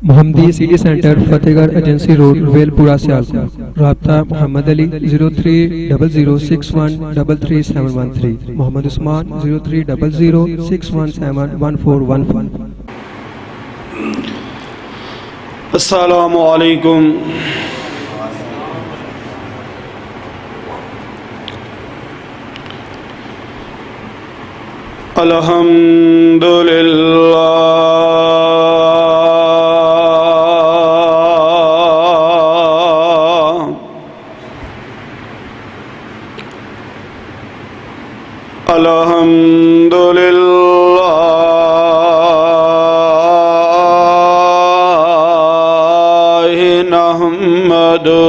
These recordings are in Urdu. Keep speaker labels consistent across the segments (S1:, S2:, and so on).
S1: محمدی سٹی سینٹر فتح گڑھ ایجنسی روڈ ویل پورہ سیالکوٹ۔ رابطہ محمد علی 030061337113، محمد عثمان 030061711415۔
S2: السلام علیکم۔ الحمدللہ نحمدہ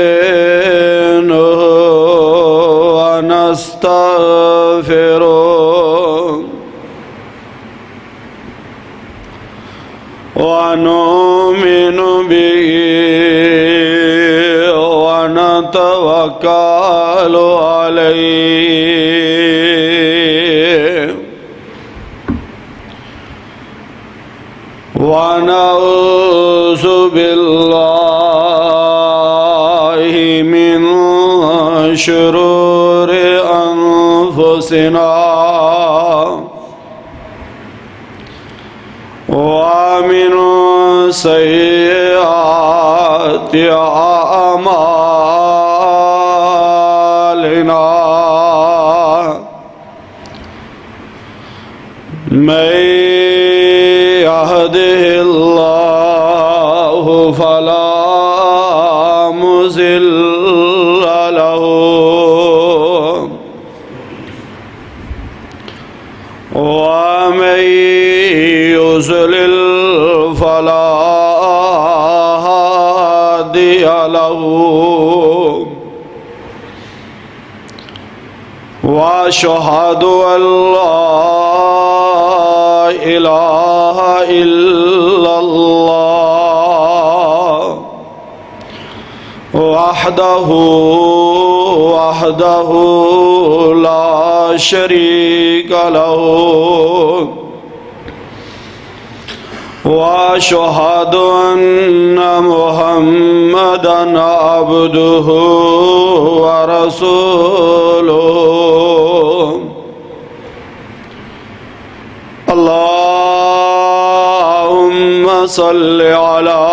S2: ونستعینہ ونستغفرہ ونؤمن به ونتوکل علیہ ونعوذ باللہ من شرور انفسنا ومن سیئات اعمالنا، من يهده الله فلا مضل له ومن يضلل فلا هادي له، وأشهد أن لا إله إلا الله وحده لا شريك له، وأشهد أن محمدًا عبده ورسوله، اللهم صل على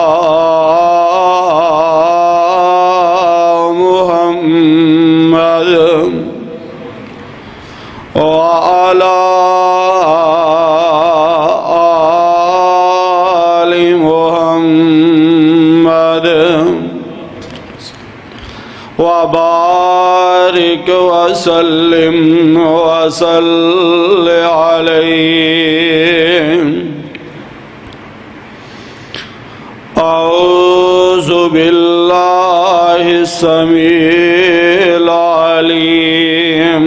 S2: محمد وعلى آل محمد وبارك وسلم وصل عليه۔ أعوذ بالله السميع العليم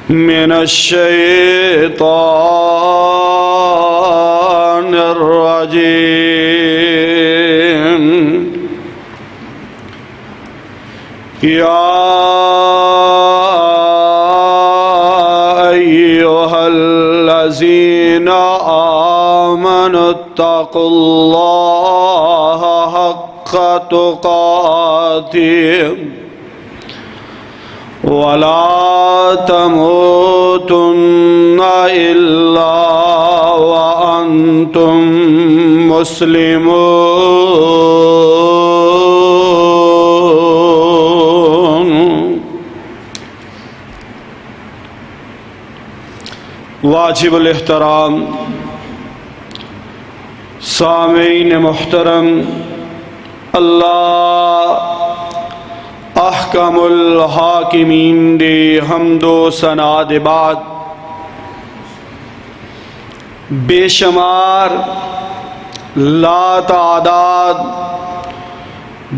S2: من الشيطان الرجيم۔ يا أيها الذين آمنوا اتقوا الله حق تقاته ولا تموتن إلا وأنتم مسلمون۔ واجب الاحترام سامعین محترم، اللہ احکم الحاکمین دی حمد و ثنا دے بعد بے شمار لا تعداد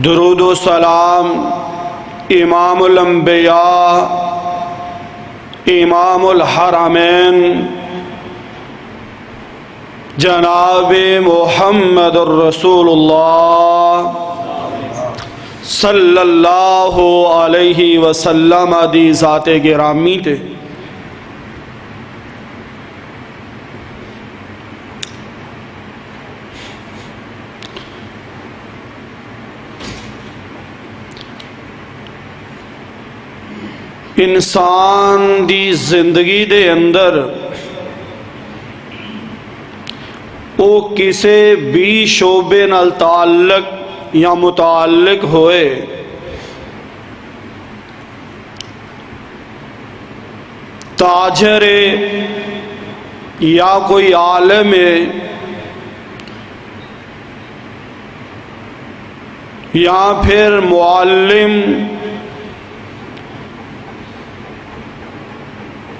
S2: درود و سلام امام الانبیاء امام الحرمین جناب محمد الرسول اللہ صلی اللہ علیہ وسلم دی ذات گرامی تے انسان دی زندگی دے اندر او کسے بھی شعبے نال تعلق یا متعلق ہوئے تاجر یا کوئی عالم یا پھر معلم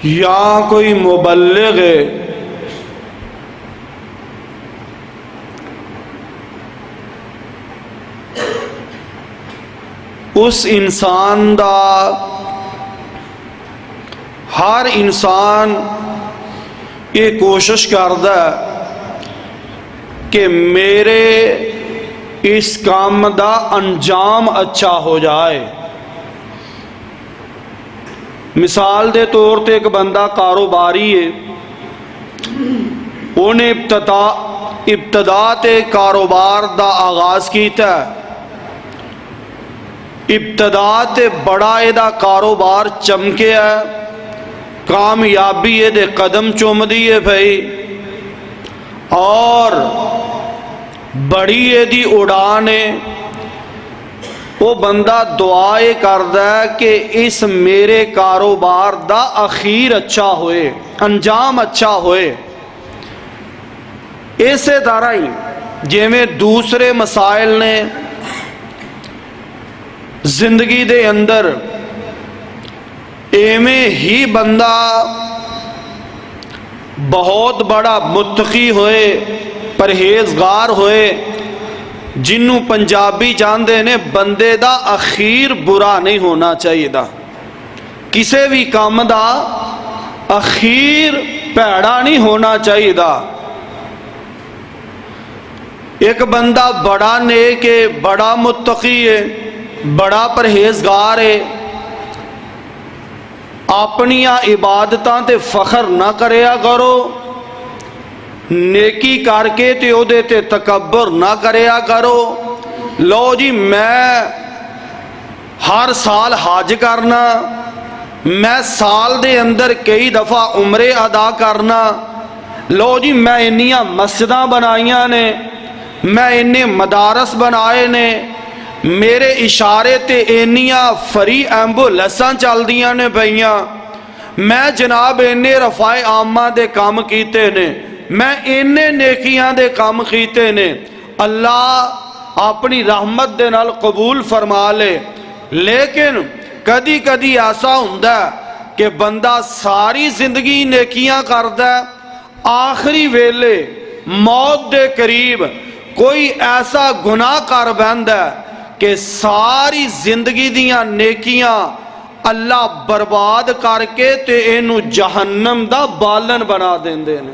S2: یا کوئی مبلغ اس انسان دا ہر انسان یہ کوشش کردا کہ میرے اس کام دا انجام اچھا ہو جائے۔ مثال دے طور تے ایک بندہ کاروباری ہے، انہیں ابتدا تے کاروبار دا آغاز کیتا ہے، ابتدا تے بڑا دا کاروبار چمکے ہے، کامیابی دے قدم چوم دیے بھائی، اور بڑی دی اڑان ہے۔ وہ بندہ دعائے کردا ہے کہ اس میرے کاروبار دا اخیر اچھا ہوئے، انجام اچھا ہوئے۔ اسی طرح ہی جیویں دوسرے مسائل نے زندگی دے اندر، ایویں ہی بندہ بہت بڑا متقی ہوئے، پرہیزگار ہوئے، جنوں پنجابی جاندے نے بندے دا اخیر برا نہیں ہونا چاہیے دا، کسے بھی کام دا اخیر پیڑا نہیں ہونا چاہیے دا۔ ایک بندہ بڑا نیک ہے، بڑا متقی ہے، بڑا پرہیزگار ہے، اپنیاں عبادتاں تے فخر نہ کریا کرو، نیکی کر کے تے او دے تے تکبر نہ کریا کرو۔ لو جی میں ہر سال حج کرنا، میں سال دے اندر کئی دفعہ عمرے ادا کرنا، لو جی میں انیاں مسجداں بنائیاں نے، میں انہیں مدارس بنائے نے، میرے اشارے تے انیاں فری ایمبولنساں چل دیاں نے بھائیاں، میں جناب انہیں رفع عامہ دے کام کیتے نے، میں انہیں نیکیاں دے کام کیتے نے۔ اللہ اپنی رحمت دے نال قبول فرما لے، لیکن کدی کدی ایسا ہوندا ہے کہ بندہ ساری زندگی نیکیاں کردا ہے، آخری ویلے موت دے قریب کوئی ایسا گناہ کر بیندا ہے کہ ساری زندگی دیاں نیکیاں اللہ برباد کر کے تے اینو جہنم دا بالن بنا دیندے نے۔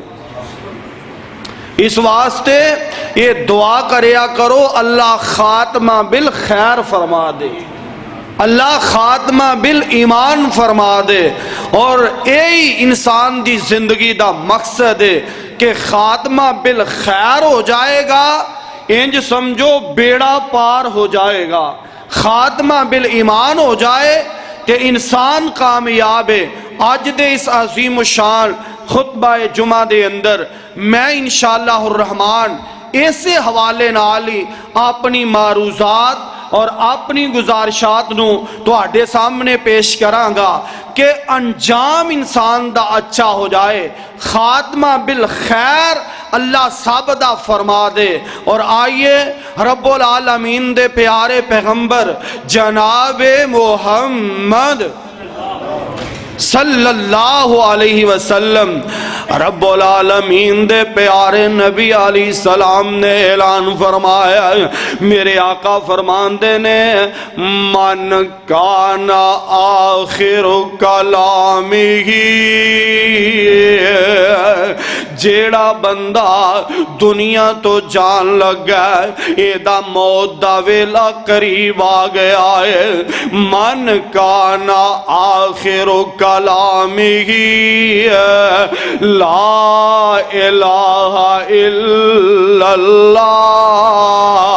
S2: اس واسطے یہ دعا کریا کرو اللہ خاتمہ بالخیر فرما دے، اللہ خاتمہ بالایمان فرما دے، اور یہی انسان دی زندگی دا مقصد ہے کہ خاتمہ بالخیر ہو جائے گا، انج سمجھو بیڑا پار ہو جائے گا، خاتمہ بالایمان ہو جائے کہ انسان کامیاب ہے۔ آج دے اس عظیم الشان خطبہ جمعہ دے اندر میں انشاءاللہ الرحمن ایسے حوالے نالی اپنی معروضات اور اپنی گزارشات نو تواڈے سامنے پیش کراں گا کہ انجام انسان دا اچھا ہو جائے، خاتمہ بالخیر اللہ سب دا فرما دے۔ اور آئیے رب العالمین دے پیارے پیغمبر جناب محمد صلی اللہ علیہ وسلم، رب العالمین دے پیارے نبی علیہ السلام نے اعلان فرمایا، میرے آقا فرماندے نے من کان آخر کلامہ جیڑا بندہ دنیا تو جان لگا ایدہ موت دا ویلا قریب آ گیا ہے من کانا آخر کلامی لا الہ الا اللہ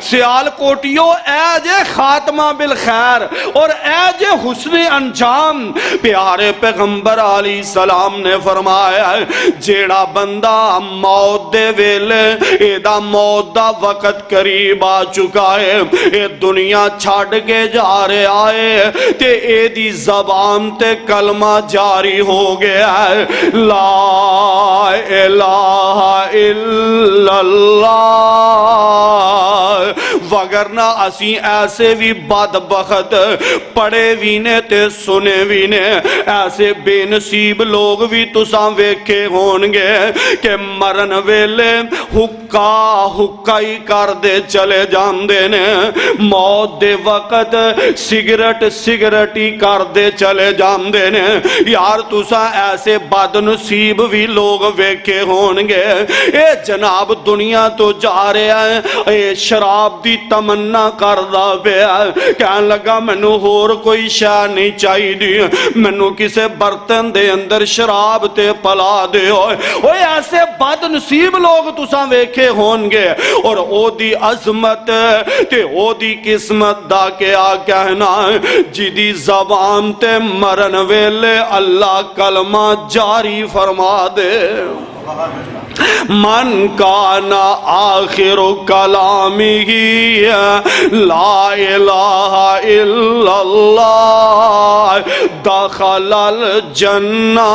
S2: سیال کوٹیو اے جے خاتمہ بالخیر اور اے جے حسن انجام پیارے پیغمبر علیہ السلام نے فرمایا جیڑا بندہ موت دے ویلے ایدہ موت دا وقت قریب آ چکا ہے اے دنیا چھاڑ کے جا رہے آئے تے اے دی زبان تے کلمہ جاری ہو گیا ہے لا الہ الا اللہ وگرنہ اسی ایسے بھی بدبخت پڑے بھی نے تے سنے بھی نے ایسے بے نصیب لوگ بھی تساں ویکھے ہونگے کہ مرن ویلے حکا ہی کر دے چلے جاندے نے موت دے وقت سگرٹ ہی کر دے چلے جاندے نے یار تساں ایسے بد نصیب بھی لوگ ویکھے ہونگے اے جناب دنیا تو جا رہے ہیں اے شراب دی تمنا کردہ پیا کہنے لگا منو ہور کوئی شاہ نہیں چاہی دی منو کسے برتن دے اندر شراب تے پلا دے اوے ایسے بد نصیب لوگ تساں ویکھے ہونگے اور او دی عظمت تے او دی قسمت دا کیا کہنا جی دی زبان تے مرن ویلے اللہ کلمہ جاری فرما دے من کانا آخر کلامی لا الہ الا اللہ دخل الجنہ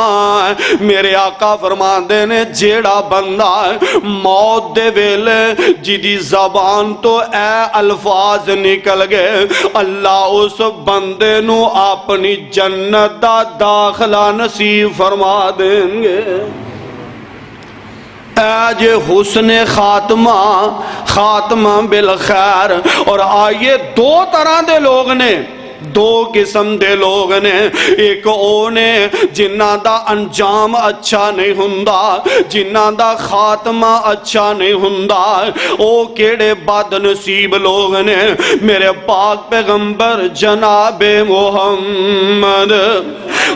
S2: میرے آقا فرماندے نے جیڑا بندہ موت دے ویلے جدی زبان تو اے الفاظ نکل گئے اللہ اس بندے نو اپنی جنت دا داخلہ نصیب فرما دیں گے اے جے حسن خاتمہ بالخیر اور آئیے دو طرح دے لوگ نے دو قسم دے لوگ نے ایک او نے جنہ دا انجام اچھا نہیں ہندا جنہ دا خاتمہ اچھا نہیں ہندا او کیڑے بد نصیب لوگ نے میرے پاک پیغمبر جناب محمد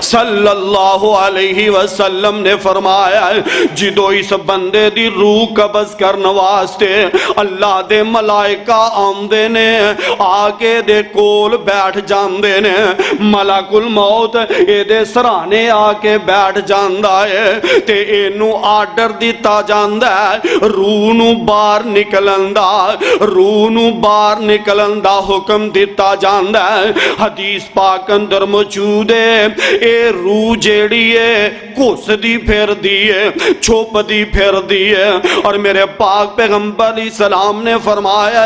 S2: صلی اللہ علیہ وسلم نے فرمایا جدو اس بندے دی روح قبض کرنے واسطے اللہ دے ملائکہ آمدے نے آگے دے کول بیٹھ جاندے نے ملک الموت اے دے سرانے آکے بیٹھ جاندہ ہے تے اینو آرڈر دیتا جاندہ ہے روح نو باہر نکلندہ حکم دیتا جاندہ ہے حدیث پاک اندر موجود ہے اے روح جیڑی ہے کس دی پھر دیئے چھوپ دی پھر دیئے اور میرے پاک پیغمبر علیہ السلام نے فرمایا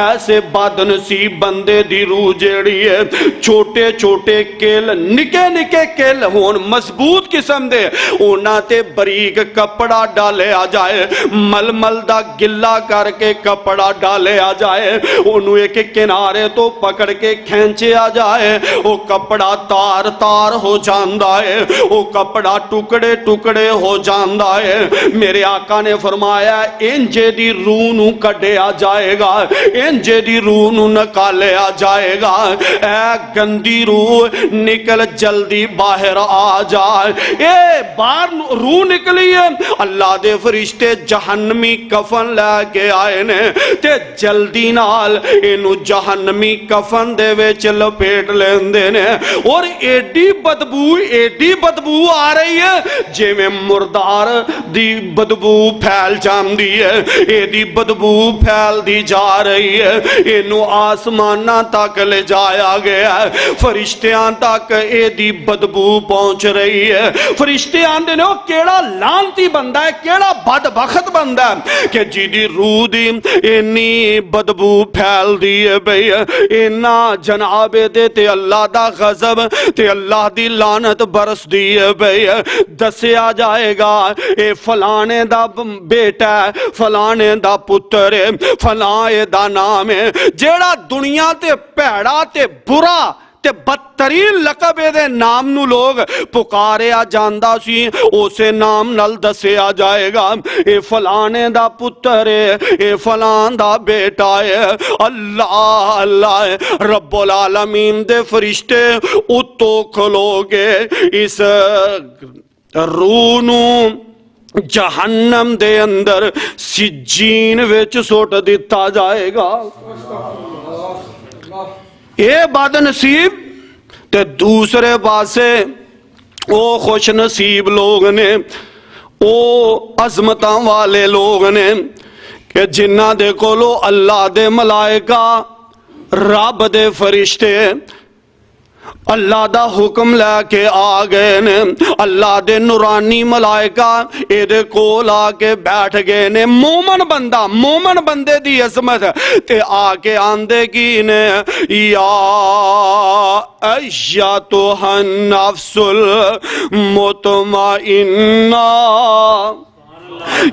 S2: ایسے بد نصیب بندے دی روح جیڑی ہے چھوٹے چھوٹے کیل نکے کیل ہون مضبوط قسم دے اونا تے بریک کپڑا ڈالے آ جائے مل دا گلہ کر کے کپڑا ڈالے آ جائے انہوں ایک کنارے تو پکڑ کے کھینچے آ جائے وہ کپڑا تار ہو جاندہ ہے وہ کپڑا ٹکڑے ہو جاندہ ہے میرے آقا نے فرمایا انجے دی روح نو کڈے آ جائے گا انجے دی روح نو نکالے آ جائے گا اے گندی روح نکل جلدی باہر آ جائے اے باہر روح نکلی ہے اللہ دے فرشتے جہنمی کفن لے کے آئے نے تے جلدی نال انو جہنمی کفن دے ویچ لپیٹ لیندے نے اور ایڈی بدبو آ رہی ہے جے میں مردار دی بدبو پھیل جان دی ہے ایڈی بدبو پھیل دی جا رہی ہے انو آسمانہ تک لے جایا گیا ہے فرشتیاں تک ایڈی بدبو پہنچ رہی ہے فرشتیاں دے نے کیڑا لانتی بندہ ہے کیڑا بدبخت بندہ ہے کہ جی دی روح دی اینی بدبو پھیل دی ہے بھئی اینا جناب دے تے اللہ دا غضب تے اللہ دی لانت برس دی ہے بھئی دسیا جائے گا اے فلانے دا بیٹا ہے فلانے دا پتر ہے فلانے دا نام ہے جیڑا دنیا تے پیڑا تے برا تے بدترین لقب دے نام نو لوگ پکاریا جاندا سی اسے نام نال دسیا جائے گا اے فلانے دا پتر ہے اے فلان دا بیٹا ہے اللہ اللہ رب العالمین دے فرشتے اتو کھلو گے اس روح نو جہنم دے اندر سجین وچ سوٹ دیتا جائے گا اے بد نصیب تے دوسرے پاسے او خوش نصیب لوگ نے او عظمتاں والے لوگ نے کہ جنہ دے کولو اللہ دے ملائکہ رب دے فرشتے اللہ دا حکم لے کے آ گئے نے اللہ دے نورانی ملائکہ اے دے کول آ کے بیٹھ گئے نے مومن بندے دی عظمت تے آ کے آندے کی نے یا ایتھا النفس المطمئنہ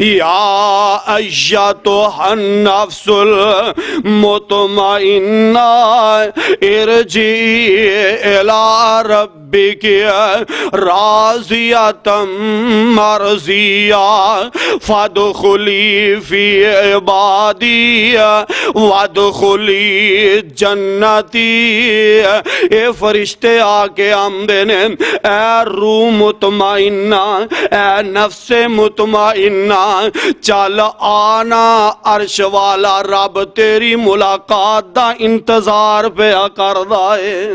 S2: یا ایتھا النفس المطمئنہ ارجعی الی ربک راضیۃ مرضیہ فادخلی فی عبادی وادخلی جنتی اے فرشتے آ کے آمدے نے اے روح مطمئنہ اے نفس مطمئنہ چل آنا عرش والا رب تیری ملاقات دا انتظار پہ کردا ہے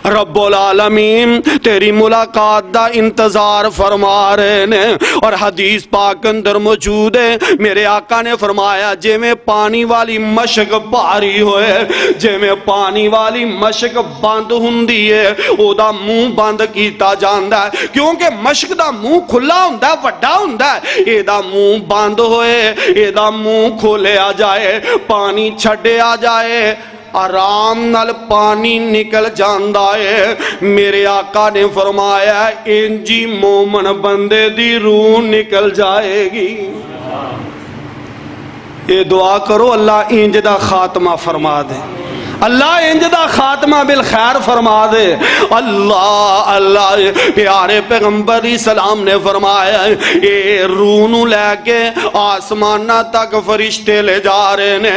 S2: رب العالمین تیری ملاقات دا انتظار فرما رہے نے اور حدیث پاک اندر موجود ہے میرے آقا نے فرمایا جے میں پانی والی مشک بھاری ہوئے جے میں پانی والی مشک بند ہوندی ہے او دا منہ بند کیتا جاندا ہے کیونکہ مشک دا منہ کھلا ہوندا ہے وڈا ہوندا ہے اے دا منہ بند ہوئے اے دا منہ کھولے آ جائے پانی چھڑے آ جائے آرام نال پانی نکل جاندا ہے میرے آقا نے فرمایا انجی مومن بندے دی روح نکل جائے گی یہ دعا کرو اللہ انج دا خاتمہ فرما دے اللہ انج دا خاتمہ بالخیر فرما دے اللہ اللہ پیارے پیغمبر علیہ السلام نے فرمایا اے روح نو لے کے آسمانہ تک فرشتے لے جا رہے نے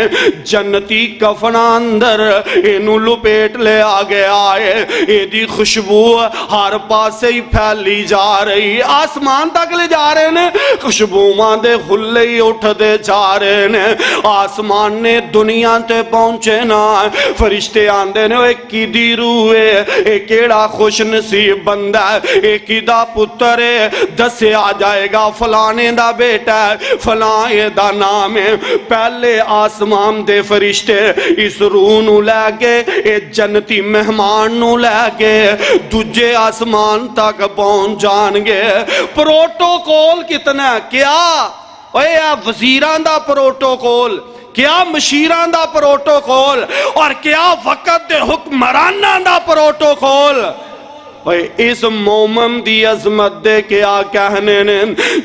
S2: جنتی کفنہ اندر انہوں لپیٹ لے آگے آئے اے دی خوشبو ہر پاسے ہی پھیلی جا رہی آسمان تک لے جا رہے نے خوشبو مان دے خلے ہی اٹھ دے جا رہے نے آسمان نے دنیا تے پہنچے نا فرشتے آندے نے ایک کی دی روح ہے ایک کیڑا خوش نصیب بندہ ہے ایک کی دا پتر ہے دسے آ جائے گا فلانے دا بیٹا ہے فلانے دا نام ہے پہلے آسمان دے فرشتے اس روح نو لے کے ایک جنتی مہمان نو لے کے دجے آسمان تک پہنچ جان گے پروٹوکول کتنا کیا اے وزیران دا پروٹوکول کیا مشیران دا پروٹوکول اور کیا وقت دے حکمرانان دا پروٹوکول اس مومن دی عظمت دے کیا کہنے نے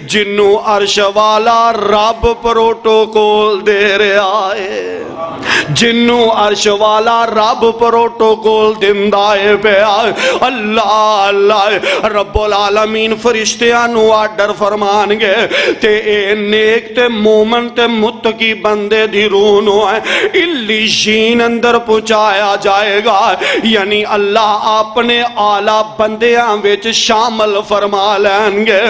S2: جنو عرش والا رب پروٹوکول دے رہا ہے جنو عرش والا رب پروٹوکول دندائے پہ آئے اللہ اللہ رب العالمین فرشتیاں نو آڈر فرمان گے تے اے نیک تے مومن تے متقی بندے دی رونو ہے علیشین اندر پہنچایا جائے گا یعنی اللہ اپنے آلہ بندیاں وچ شامل فرما لیں گے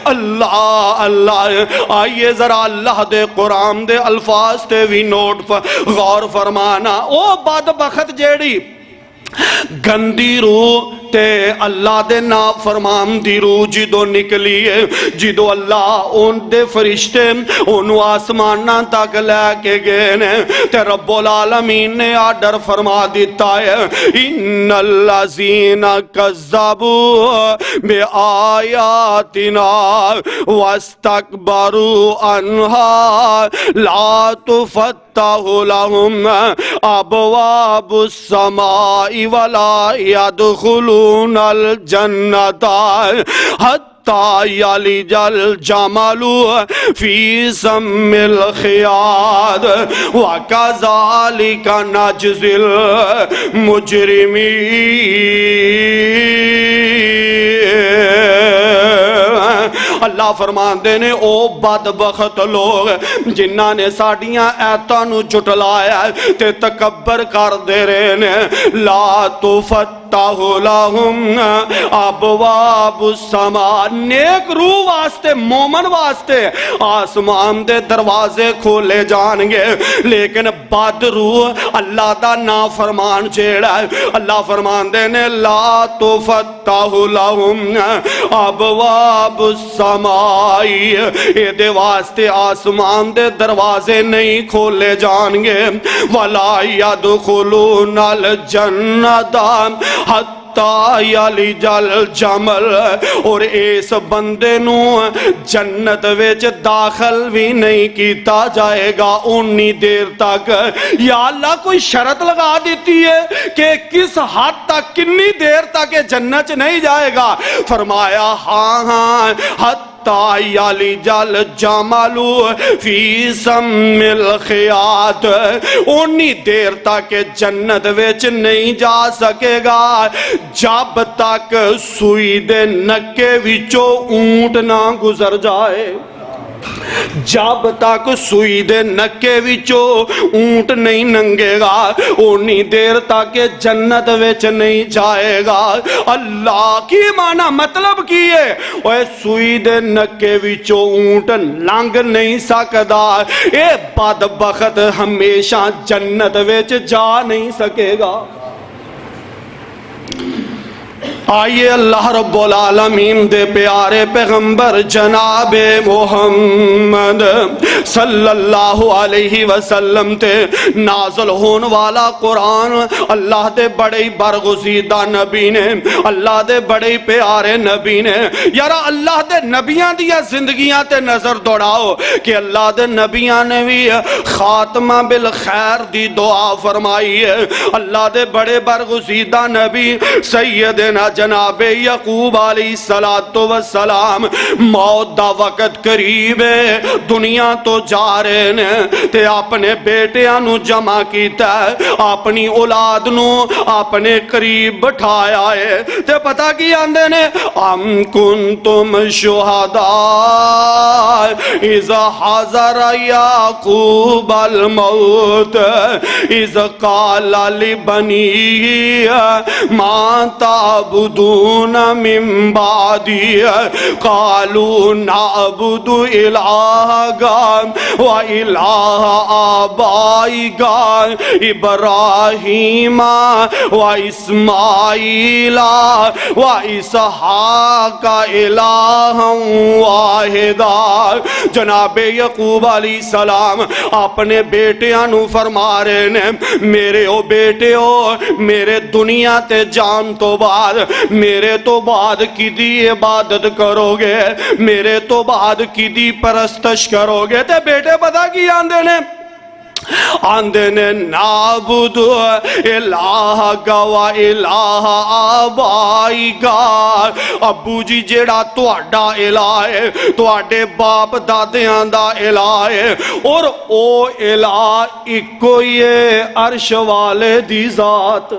S2: اللہ اللہ آئیے ذرا اللہ دے قرآن دے الفاظ تے بھی نوٹ غور فرمانا او بدبخت جیڑی گندی روح تے اللہ دے نا فرمان دی روح جدو نکلی ہے جدو اللہ ان دے فرشتے انہوں آسمانہ تک لے کے گئے نے تے رب العالمین نے آڈر فرما دیتا ہے ان الذین کذبوا بے آیاتنا واستکبروا عنہا لا تفتح لهم ابواب السماء ولا يدخلون الجنة حتى يلج الجمل في سم الخياط وكذلك نجزي المجرمين۔ اللہ فرماندے نے او بدبخت لوگ جنہاں نے ساڈیاں ایتاں نو جھٹلایا تے تکبر کر دے رہے نے، لا تفتح لہم ابواب السماء، نیک روح واسطے مومن واسطے آسمان دے دروازے کھولے جان گے، لیکن بد روح اللہ دا نافرمان جیڑا ہے اللہ فرماندے نے لا تفتح لہم ابواب السماء، اے دے واسطے آسمان دے دروازے نہیں کھولے جان گے، ولا يدخلون الجنۃ حتی یلج الجمل، اور اس بندے نو جنت وچ داخل بھی نہیں کیتا جائے گا انی دیر تک۔ یا اللہ کوئی شرط لگا دیتی ہے کہ کس حد تک کنی دیر تک جنت نہیں جائے گا؟ فرمایا ہاں ہاں حتی یلج الجمل فی سم الخیاط، انی دیر تک جنت وچ نہیں جا سکے گا جب تک سوئی دے نکے وچوں اونٹ نہ گزر جائے، جب تک سوئی دے نکے وچوں اونٹ نہیں ننگے گا اونی دیر تک جنت وچ نہیں جائے گا۔ اللہ کی معنی مطلب کی ہے اوے سوئی دے نکے وچوں اونٹ لنگ نہیں سکدا، اے بدبخت ہمیشہ جنت وچ جا نہیں سکے گا۔ آئیے اللہ رب العالمین دے پیارے پیغمبر جناب محمد صلی اللہ علیہ وسلم تے نازل ہون والا قرآن، اللہ دے بڑے برگزیدہ نبی نے، اللہ دے بڑے پیارے نبی نے، یارا اللہ دے نبیاں دیا زندگیاں تے نظر دوڑاؤ کہ اللہ دے نبیاں نے بھی خاتمہ بالخیر دی دعا فرمائی ہے۔ اللہ دے بڑے برگزیدہ نبی سیدنا جناب یعقوب علیہ السلام موت دا وقت قریب ہے، دنیا تو جا رہے نے تے اپنے بیٹیاں نو جمع کیتا ہے، اپنی اولاد نو اپنے قریب بٹھایا ہے تے پتہ کی آندے نے ام کنتم شہداء اذ حضر یعقوب الموت اذ قال لبنیہ ما تعبدون من بعدی قالوا نعبد الہک و الہ آبائک ابراہیم و اسماعیل و اسحاق الہا واحدا۔ جناب یعقوب علیہ السلام اپنے بیٹیاں نو فرما رہے نے میرے او بیٹے ہو، میرے دنیا تے جان تو بعد میرے تو بعد کدی عبادت کرو گے، میرے تو بعد کدی پرستش کرو گے؟ تے بیٹے پتہ کی آندے نے نعبد الہک و الہ آبائک، ابو جی جیڑا تہاڈا الہ ہے تہاڈے باپ دادیاں دا الہ ہے، اور او الہ اکو ہی ہے عرش والے دی ذات۔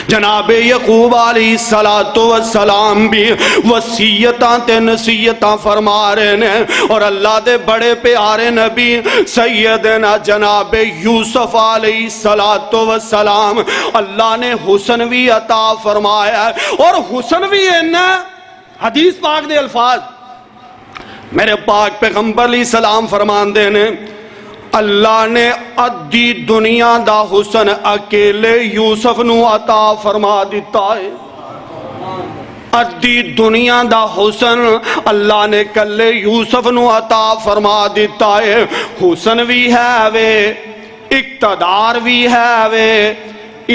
S2: جناب یعقوب علیہ السلام بھی وصیتاں تے نصیحتاں فرما رہے ہیں، اور اللہ دے بڑے پیارے نبی سیدنا جناب یوسف علیہ السلام اللہ نے حسن بھی عطا فرمایا ہے، اور حسن بھی ہے حدیث پاک دے الفاظ میرے پاک پیغمبر علیہ السلام فرمان دینے اللہ نے ادھی دنیا دا حسن اکیلے یوسف نو عطا فرما دیتا ہے، ادھی دنیا دا حسن اللہ نے کلے یوسف نو عطا فرما دیتا ہے۔ حسن بھی ہے وے، اقتدار بھی ہے وے،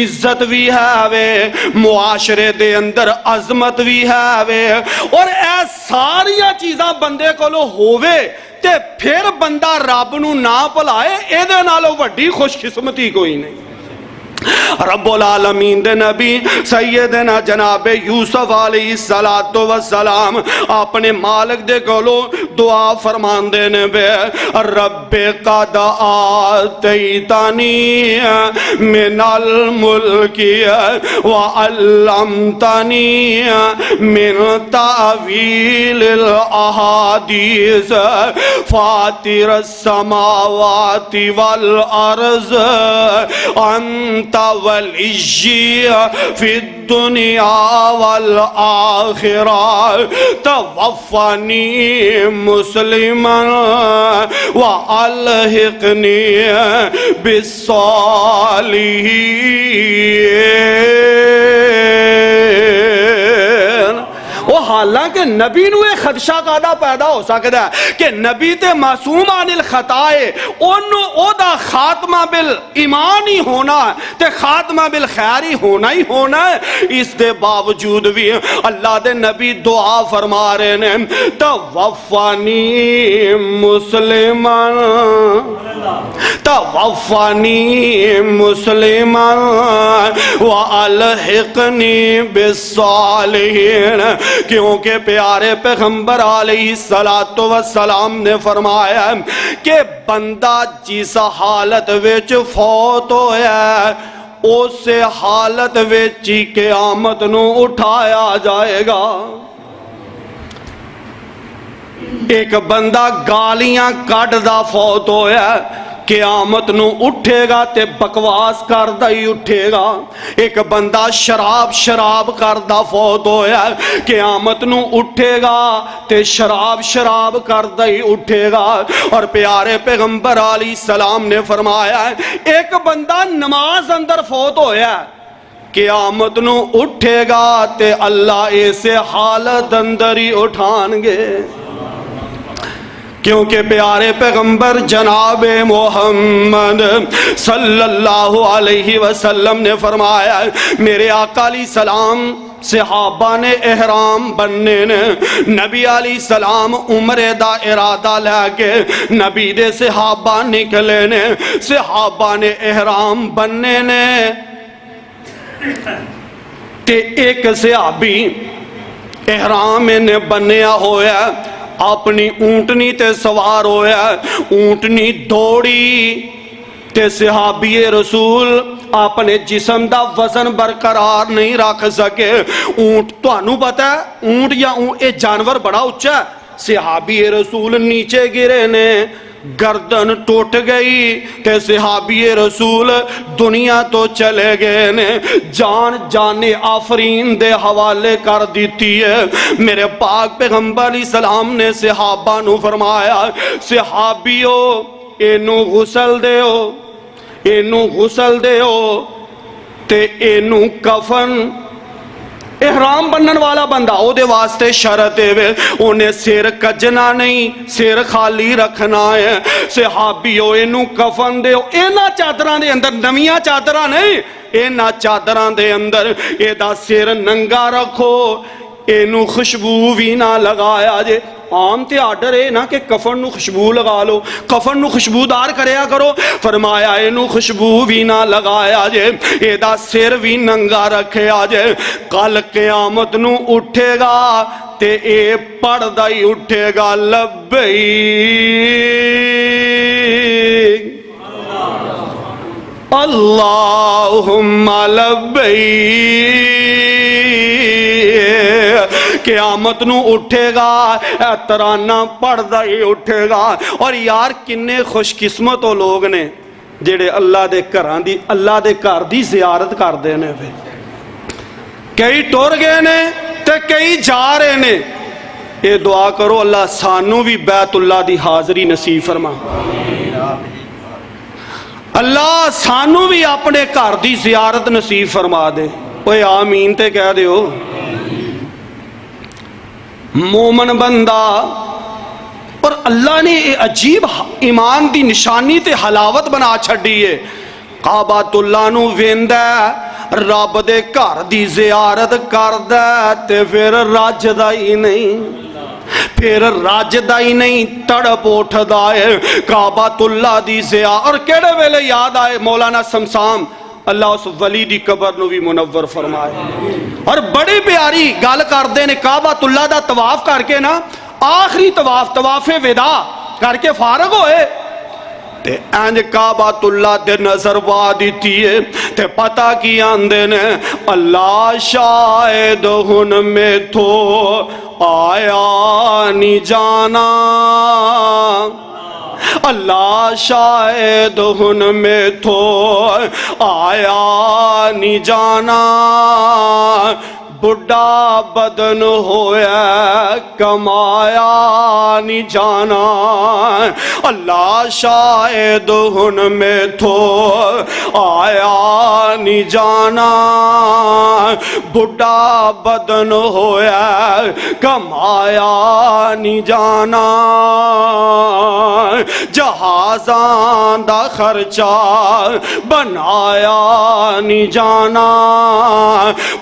S2: عزت بھی ہے وے، معاشرے دے اندر عظمت بھی ہے وے، اور اے ساریاں چیزاں بندے کو لو ہووے تے پھر بندہ رب نو نہ بھلائے، اے دے نالوں وڈی خوش قسمتی کوئی نہیں۔ رب العالمین دے نبی سیدنا جناب یوسف علیہ السلام اپنے مالک دے کولو دعا فرمان دینے بے رب قد آتیتنی من الملکی وعلمتنی من تعویل الاحادیث فاطر السماوات والارض انت ولی فی الدنیا والآخرہ توفنی مسلما والحقنی بالصالحین۔ وہ حالانکہ نبی نو ایک خدشہ قادہ پیدا ہو سکتا ہے کہ نبی تے معصوم عن الخطائے انہوں او دا خاتمہ بالایمان ہی ہونا ہے تے خاتمہ بالخیر ہی ہونا ہے، اس دے باوجود بھی اللہ دے نبی دعا فرما رہے ہیں توفانی مسلمان وَأَلْحِقْنِي بِالصَّالِحِينَ، کیونکہ پیارے پیغمبر علیہ السلام نے فرمایا کہ بندہ جس حالت وچ فوت ہویا ہے اس حالت وچ قیامت نو اٹھایا جائے گا۔ ایک بندہ گالیاں کٹ دا فوت ہویا ہے، قیامت نو اٹھے گا تے بکواس کردہ ہی اٹھے گا۔ ایک بندہ شراب کردہ فوت ہویا ہے، قیامت نو اٹھے گا تے شراب کردہ ہی اٹھے گا۔ اور پیارے پیغمبر علیہ السلام نے فرمایا ہے ایک بندہ نماز اندر فوت ہویا ہے، قیامت نو اٹھے گا تے اللہ ایسے حالت اندر ہی اٹھان گے، کیونکہ پیارے پیغمبر جناب محمد صلی اللہ علیہ وسلم نے فرمایا میرے آقا علیہ السلام صحابہ نے احرام بننے نے، نبی علیہ السلام عمرے دا ارادہ لے کے نبی دے صحابہ نکلے نے، صحابہ نے احرام بننے نے تے ایک صحابی احرام نے بنیا ہویا اپنی اونٹنی تے سوار ہویا، اونٹنی دوڑی تے صحابی رسول اپنے جسم دا وزن برقرار نہیں رکھ سکے۔ اونٹ تو انہوں پتا ہے اونٹ یا اے جانور بڑا اچھا ہے، صحابی رسول نیچے گرے نے، گردن ٹوٹ گئی تے صحابی رسول دنیا تو چلے گئے نے، جان آفرین دے حوالے کر دیتی ہے۔ میرے پاک پیغمبر علیہ السلام نے صحابہ نو فرمایا صحابیو اینو غسل دیو تے اینو کفن، احرام بنن والا بندہ او دے واسطے شرط ہے انہیں سیر کجنا نہیں، سیر خالی رکھنا ہے۔ صحابیو اینو کفن دیو، اینا چادران دے اندر نمیاں چادران نہیں، اینا چادران دے اندر ایدہ سیر ننگا رکھو، اینو خوشبو بھی نہ لگایا جے۔ عام تے آڈر ہے نا کہ کفن نو خوشبو لگا لو، کفن نو خوشبودار کریا کرو، فرمایا اینو خوشبو بھی نہ لگایا جے، ایدہ سر بھی ننگا رکھے آجے، کل قیامت نو اٹھے گا تے اے پڑھ ہی اٹھے گا لبیک اللہم لبیک، قیامت نو اٹھے گا ترانہ پڑھدا ہی اٹھے گا۔ اور یار کنے خوش قسمت ہو لوگ نے جڑے اللہ دے گھر دی زیارت کر دے نے، کئی ٹور گئے نے تے کئی جا رہے نے۔ اے دعا کرو اللہ سانو بھی بیت اللہ دی حاضری نصیب فرما، اللہ سانو بھی اپنے گھر دی زیارت نصیب فرما دے۔ اوے آمین تے کہہ دے ہو۔ مومن بندہ اور اللہ نے عجیب ایمان دی نشانی تے حلاوت بنا چھڑی ہے، کعبۃ اللہ نو ویندہ رب دے گھر دی زیارت کردہ تے پھر راجدہ ہی نہیں، تڑپ اٹھدا ہے کعبۃ اللہ دی زیارت۔ اور کیڑے ویلے یاد آئے مولانا سمسام اللہ اس ولی دی قبر نو بھی منور فرمائے۔ اور بڑی پیاری گل کردے نے کعبۃ اللہ دا طواف کر کے نا، آخری طواف ودا کر کے فارغ ہوئے تے انج کعبۃ اللہ تے نظر وا دیتی ہے تے پتہ کی آندے نے اللہ شاید ہن میں تو آیا نہیں جانا، اللہ شاید ہن میں تو آیا نہیں جانا، بڑھا بدن ہویا کمایا نہیں جانا، اللہ شاید ہن میں تو آیا نہیں جانا، بڑھا بدن ہویا کمایا نہیں جانا، جہازاں دا خرچہ بنایا نہیں جانا،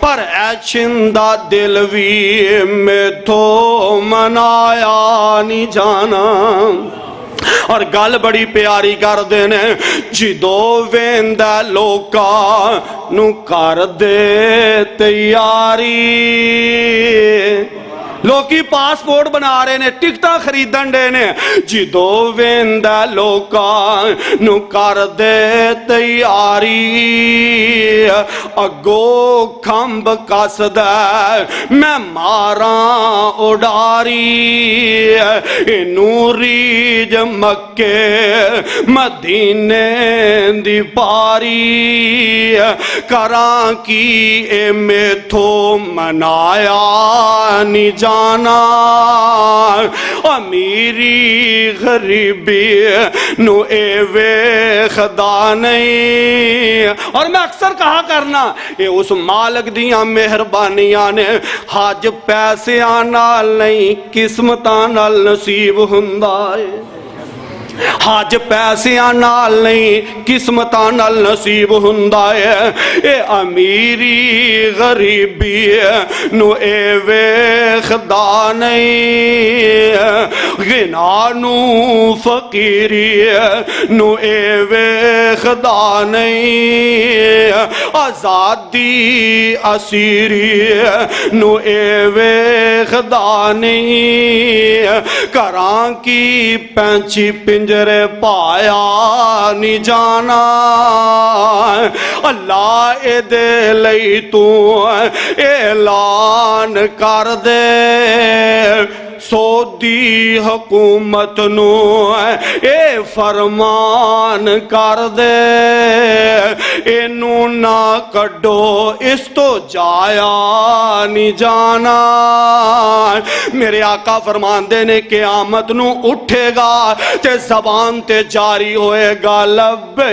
S2: پر اے چھندہ دل وی میں تو منایا نہیں جانا۔ اور گل بڑی پیاری کر دینے جدو ویندہ لوکا نو کر دے تیاری، لوکی پاسپورٹ بنا رہے نے، ٹکٹاں خریدن دے نے، جدو ویندہ لوکا نو کر دے تیاری، اگو کھمب کس دے میں ماراں اڈاری، انو ریج مکے مدینے دی پاری، کراں کی اے میں تھو منایا نہیں جانا، امیری غریبی نو اے وے خدا نہیں۔ اور میں اکثر کہا کرنا اے اس مالک دیاں مہربانیاں نے، حج پیسیاں نال نہیں قسمتاں نال نصیب ہندا ہے، حج پیسیاں نال نہیں قسمتاں نال نصیب ہندا ہے، اے امیری غریبی نو اے ویکھدا نہیں، غنا نو فقیری نو اے ویکھدا نہیں، آزادی اسیری نو اے ویکھدا نہیں، کراں کی پینچی پنجرے پایا نہیں جانا، اللہ اے دے لئی تو اعلان کر دے، سعودی حکومت نو اے فرمان کر دے، اینو نہ کڈو اس تو جایا نہیں جانا۔ میرے آقا فرماندے نے قیامت نو اٹھے گا تے زبان تے جاری ہوئے گا لبیک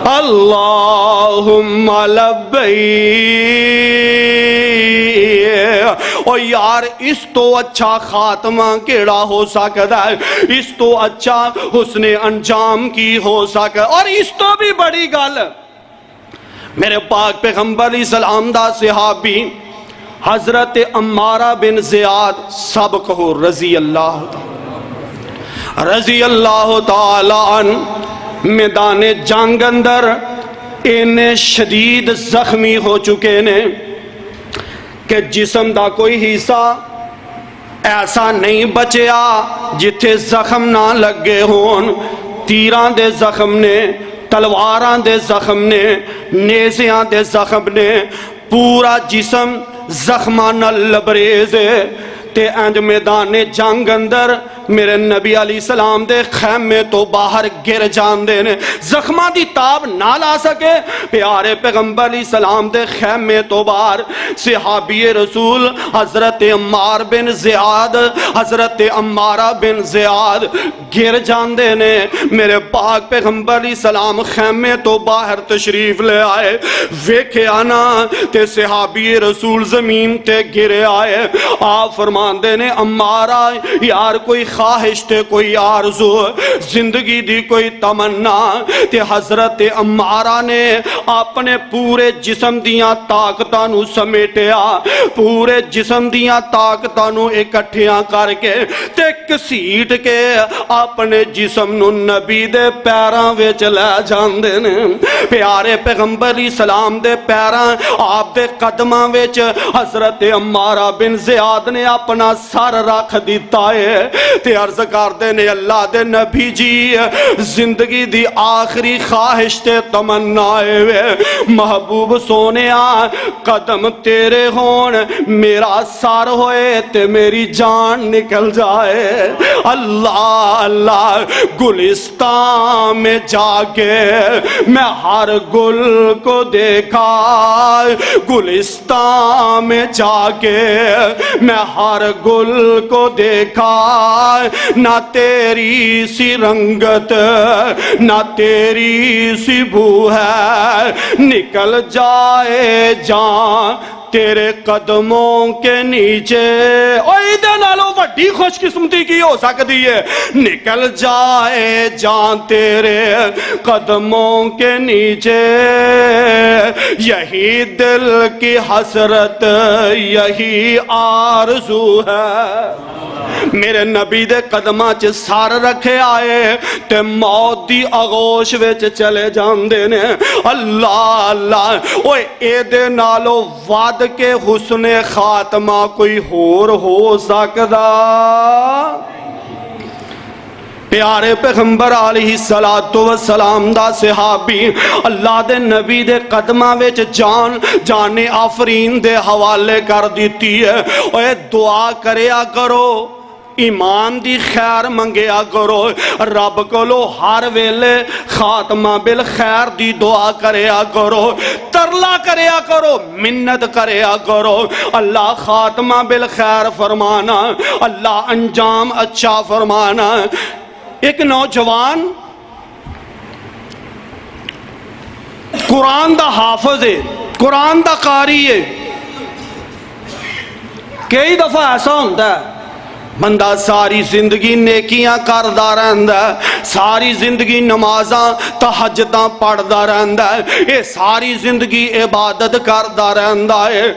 S2: اللہم لبیک۔ اور یار اس تو اچھا خاتمہ کیڑا ہو سکتا ہے، اس تو اچھا حسن انجام کی ہو سکتا ہے۔ اور اس تو بھی بڑی گل میرے پاک پیغمبر علیہ السلام دا صحابی حضرت عمارہ بن زیاد سب کہو رضی اللہ تعالی عنہ، میدان جنگ اندر انہیں شدید زخمی ہو چکے نے کہ جسم دا کوئی حصہ ایسا نہیں بچیا جتھے زخم نہ لگے ہون، تیران دے زخم نے، تلواران دے زخم نے، نیزیاں دے زخم نے، پورا جسم زخمان لبریز ہے۔ تے انج میدان جنگ اندر میرے نبی علیہ السلام دے خیمے تو باہر گر جاندے نے، زخمہ دی تاب نہ لا سکے، پیارے پیغمبر علیہ السلام دے خیمے تو باہر صحابی رسول حضرت عمار بن زیاد، حضرت عمارہ بن زیاد گر جاندے نے۔ میرے پاک پیغمبر علیہ السلام خیمے تو باہر تشریف لے آئے، ویکھے آنا تے صحابی رسول زمین تے گرے آئے، آپ فرماندے نے عمارہ یار کوئی خواہش تے کوئی آرزو، زندگی دی کوئی تمنا تے حضرت عمارہ نے اپنے پورے جسم دیاں طاقتاں نو سمیٹیا، پورے جسم دیاں طاقتاں نو اکٹھیاں کر کے تے کسیٹ کے اپنے جسم نو نبی دے پیراں وچ لے جاندے نے۔ پیارے پیغمبر علیہ السلام دے پیراں آپ دے قدماں وچ حضرت عمارہ بن زیاد نے اپنا سر رکھ دیتا ہے تے عرض کردے نے اللہ دے نبی جی زندگی دی آخری خواہش تے تمنا ہے محبوب سونیا قدم تیرے ہون میرا سر ہوئے تے میری جان نکل جائے۔ اللہ اللہ گلستان میں جا کے میں ہر گل کو دیکھا، گلستان میں جا کے میں ہر گل کو دیکھا، نہ تیری سی رنگت نہ تیری سی بو ہے، نکل جائے جان تیرے قدموں کے نیچے۔ اور ایدے نالوں وڈی خوش قسمتی کی ہو سکتی ہے، نکل جائے جان تیرے قدموں کے نیچے، یہی دل کی حسرت یہی آرزو ہے۔ میرے نبی دے قدماں چ سر رکھے آئے تے موت دی آغوش وچ چلے جاندے نے۔ اللہ اللہ اوے اے دے نالو ود کے حسن خاتمہ کوئی ہور ہو سکدا؟ پیارے پیغمبر علیہ السلام دا صحابی اللہ دے نبی دے قدمہ وچ جان آفرین دے حوالے کر دیتی ہے۔ اوے دعا کریا کرو، ایمان دی خیر منگیا کرو، رب کولو ہر ویلے خاتمہ بالخیر دی دعا کریا کرو، ترلا کریا کرو، منت کریا کرو، اللہ خاتمہ بالخیر فرمانا، اللہ انجام اچھا فرمانا۔ ایک نوجوان قرآن دا حافظ ہے، قرآن دا قاری ہے، کئی دفعہ ایسا ہوتا ہے بندہ ساری زندگی نیکیاں کردہ رہندا ہے، ساری زندگی نمازاں تہجداں پڑھدا رہندا ہے، یہ ساری زندگی عبادت کردہ رہندا ہے،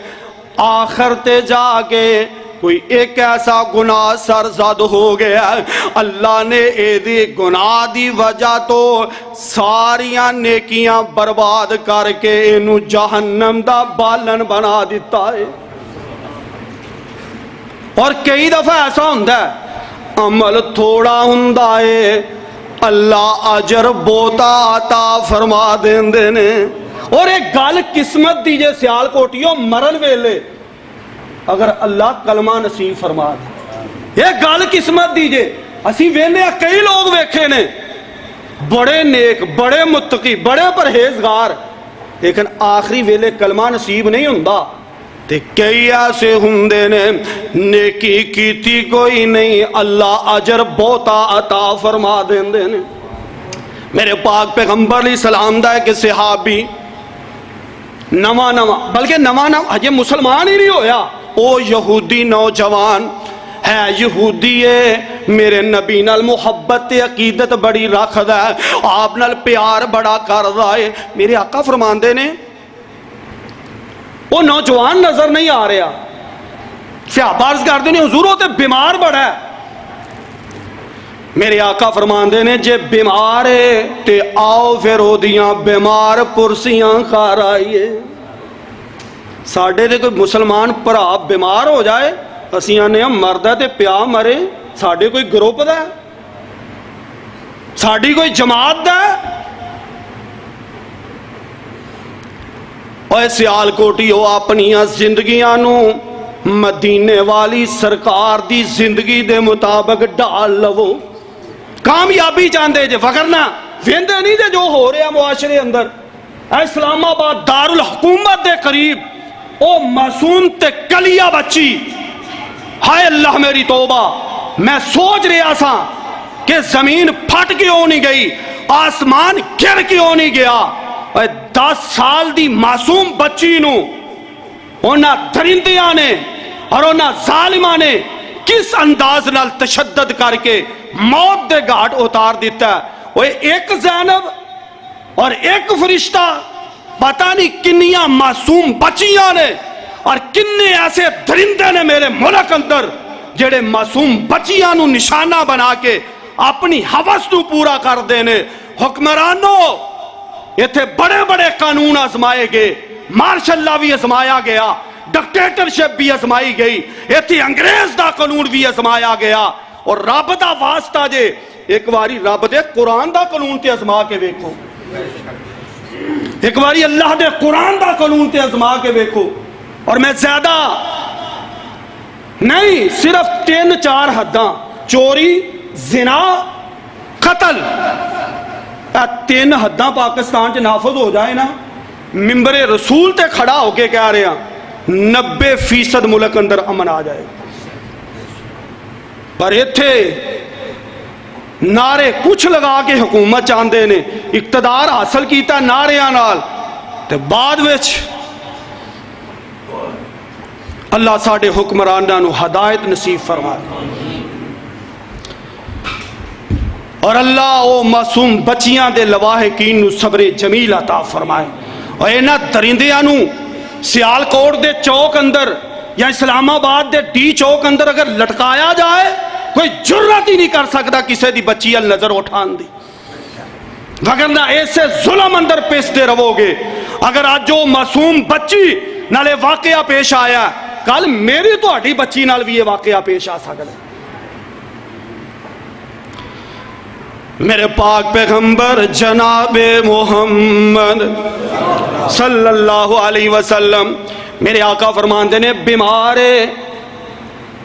S2: آخر تے جا کے کوئی ایک ایسا گناہ سرزد ہو گیا، اللہ نے اے دی گناہ دی وجہ تو ساریاں نیکیاں برباد کر کے انہوں جہنم دا بالن بنا دیتا ہے۔ اور کئی دفعہ ایسا ہوندہ ہے عمل تھوڑا ہوندہ ہے اللہ اجر بوتا عطا فرما دیندے نے۔ اور ایک گال قسمت دیجے سیال کوٹیوں مرن ویلے اگر اللہ کلمہ نصیب فرما دے، ایک گال قسمت دیجے۔ اسی وینے کئی لوگ ویکھے نے بڑے نیک، بڑے متقی، بڑے پرہیزگار، لیکن آخری ویلے کلمہ نصیب نہیں ہوندہ۔ تے کئی ایسے ہوندے نے نیکی کیتی کوئی نہیں، اللہ اجر بہتا عطا فرما دیندے نے۔ میرے پاک پیغمبر علیہ السلام دا ہے کہ صحابی نواں بلکہ نواں یہ مسلمان ہی نہیں ہویا، او یہودی نوجوان ہے، یہودی ہے، میرے نبی نال محبت عقیدت بڑی رکھدا ہے، آپ نال پیار بڑا کردا ہے۔ میرے آقا فرماندے نے وہ نوجوان نظر نہیں آ رہا، صحابہ عرض کردے نے حضور وہ تے بیمار بڑا ہے۔ میرے آقا فرماندے نے جے بیمار ہے تے آؤ پھر او دیاں بیمار پرسیاں کھا رائیے۔ ساڑھے دے کوئی مسلمان پرا بیمار ہو جائے اسیاں نے ہم مردہ تے پیا مرے، ساڑھے کوئی گروپ دا ہے، ساڑھی کوئی جماعت دا ہے۔ اور سیال کوٹیو اپنیاں زندگیاں نو مدینے والی سرکار دی زندگی دے مطابق ڈال لو، کامیابی چاندے جے، وگرنہ ویندے نہیں جے جو ہو رہے ہیں معاشرے اندر۔ اسلام آباد دارالحکومت دے قریب او معصوم تے کلیہ بچی، ہائے اللہ میری توبہ، میں سوچ رہا سا کہ زمین پھٹ کیوں نہیں گئی، آسمان گر کیوں نہیں گیا۔ 10 سال دی معصوم بچی نو اونا درندیاں نے اور اونا ظالماں نے کس انداز نال تشدد کر کے موت دے گھاٹ اتار دیتا ہے. وہ ایک زینب اور ایک فرشتہ پتہ نہیں کنیاں معصوم بچیاں نے اور کنے ایسے درندے نے میرے ملک اندر جڑے معصوم بچیاں نو نشانہ بنا کے اپنی حوث نو پورا کر دینے. حکمرانوں یہ بڑے بڑے قانون آزمائے گئے, مارشل لا بھی آزمایا گیا, ڈکٹیٹرشپ بھی آزمائی گئی, یہ انگریز دا قانون بھی آزمایا گیا. اور رب دا واسطہ جے ایک باری رب دے قرآن دا قانون تے آزما کے ویکھو, ایک باری اللہ دے قرآن دا قانون تے آزما کے ویکھو. اور میں زیادہ نہیں, صرف 3-4 حداں چوری, زنا, قتل, 3 حداں پاکستان چ نافذ ہو جائے نا, ممبر رسول تے کھڑا ہو کے کہہ رہے ہیں 90% ملک اندر امن آ جائے. پر ایتھے نعرے کچھ لگا کے حکومت چاہتے نے, اقتدار حاصل کیتا نعریاں نال, تے بعد وچ اللہ ساڈے حکمراناں نو ہدایت نصیب فرمائے. اور اللہ او معصوم بچیاں دے لواحقین نو صبر جمیل عطا فرمائے. اور اینا درندیاں نو سیال کوٹ دے چوک اندر یا اسلام آباد دے ڈی چوک اندر اگر لٹکایا جائے, کوئی جرات ہی نہیں کر سکتا کسی دی بچی ال نظر اٹھان دی, وگرنہ ایسے ظلم اندر پیستے رہو گے. اگر آج جو معصوم بچی نالے واقعہ پیش آیا, کل میری تو ہٹی بچی نال بھی یہ واقعہ پیش آ سکتا ہے. میرے پاک پیغمبر جناب محمد صلی اللہ علیہ وسلم میرے آقا فرماندے نے بیمارے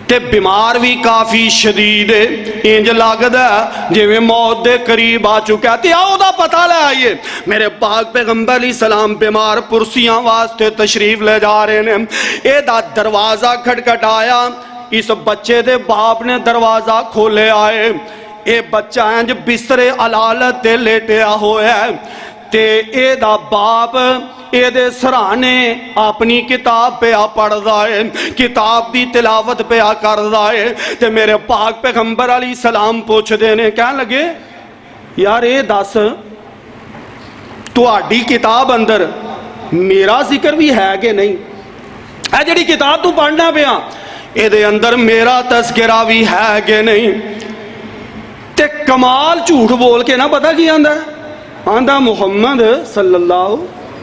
S2: تے بیمار بھی کافی شدید ہے, انج لگدا جے میں موت دے قریب آ چکا. تے آؤ دا پتہ لے آئیے, میرے پاک پیغمبر علیہ السلام بیمار پرسیاں واسطے تشریف لے جا رہے ہیں. اے دا دروازہ کھٹکھٹایا, اس بچے دے باپ نے دروازہ کھولے آئے. اے بچہ انج بسترے علالت تے لیٹیا ہویا ہے, تے اے دا باپ اے دے سرانے اپنی کتاب پہ آ پڑھ دائے, کتاب دی تلاوت پہ آ کر دائے. تے میرے پاک پیغمبر علیہ السلام پوچھ دینے, کہنے لگے یار اے دس تو آڈی کتاب اندر میرا ذکر بھی ہے کہ نہیں؟ اے جڑی کتاب تو پڑھنا پیا اے دے اندر میرا تذکرہ بھی ہے کہ نہیں؟ تے کمال جھوٹ بول کے نہ پتہ کی آندہ ہے, آندہ محمد صلی اللہ